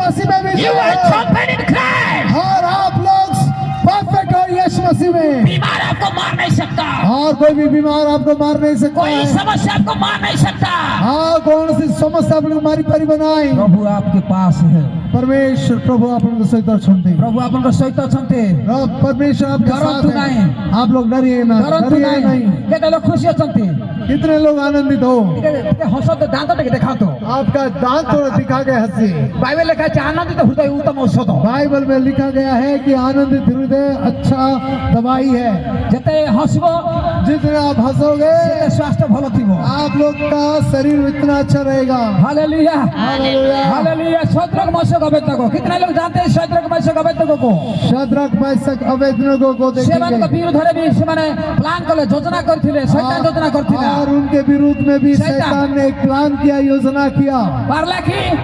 मसीह में You Vijay are है trumpet in Christ. और आप लोग परफेक्ट हो यीशु मसीह में। बीमार आपको मार नहीं सकता, और कोई भी बीमार आपको मार नहीं सकता कोई है। समस्या आपको मार नहीं सकता। हाँ, कौन सी समस्या अपनी मारी परी बनाई प्रभु आपके पास है, परमेश्वर प्रभु आपको सहित अछंती। प्रभु आपनको सहित अछन्ते। रब परमेश्वर आपके डरन्तु साथ है। नहीं। आप लोग डरिए ना, डरन्तु डरिए नहीं। नहीं। केते लोग खुशी अछन्ते। कितने लोग आनंदित हो? हसत दांत टेके देखातो। आपका दांत थोड़ा दिखा के हंसी। बाइबल लेखा छ आनन्दित हृदय उत्तम औषध। बाइबल में लिखा गया है कि आनंदित हृदय अच्छा दवाई है। जते हसबो जितने आप हंसोगे सेते स्वास्थ्य भलो थिबो। आप लोग का शरीर उतना अच्छा रहेगा। Hallelujah, hallelujah. हालेलुया। शत्रक मशक अबेदको। कितने लोग जानते हैं शत्रक मशक अबेदको को? शद्रक मैशक अबेदनगो को सेमान देखेंगे विरुद्धरे भी सेमाने प्लान कले योजना करथिले, शैतान योजना करथिला। और उनके विरुद्ध में भी शैतान। शैतान ने एक प्लान किया, योजना किया। पारला कि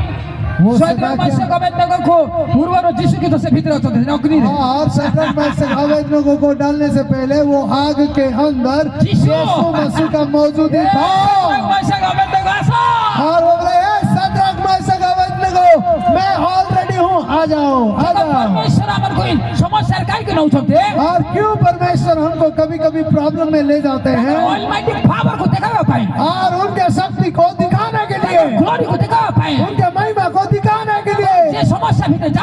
वो शत्रक सदा मशक क्या? अबेदको को पूर्वरो यीशु की तो से भीतर अछन्ते अग्नि रे। और शद्रक मैशक अबेदनगो को डालने से पहले वो आग के अंदर यीशु यीशु मसीह का मौजूदी था। शत्रक मशक अबेदको आसो। और वो बोले, "ए, शद्रक मैशक अबेदनगो, मैं ऑलरेडी हूँ, आ जाओ, आ जाओ।" परमेश्वर हमर कोई समस्या काई के न उठते? और क्यों परमेश्वर हमको कभी कभी प्रॉब्लम में ले जाते हैं? ऑलमाइटी पावर को दिखावा पाए, और उनके शक्ति को दिखाने के लिए, ग्लोरी को दिखावा पाए। उनके महिमा को दिखाने के लिए जे समस्या भीतर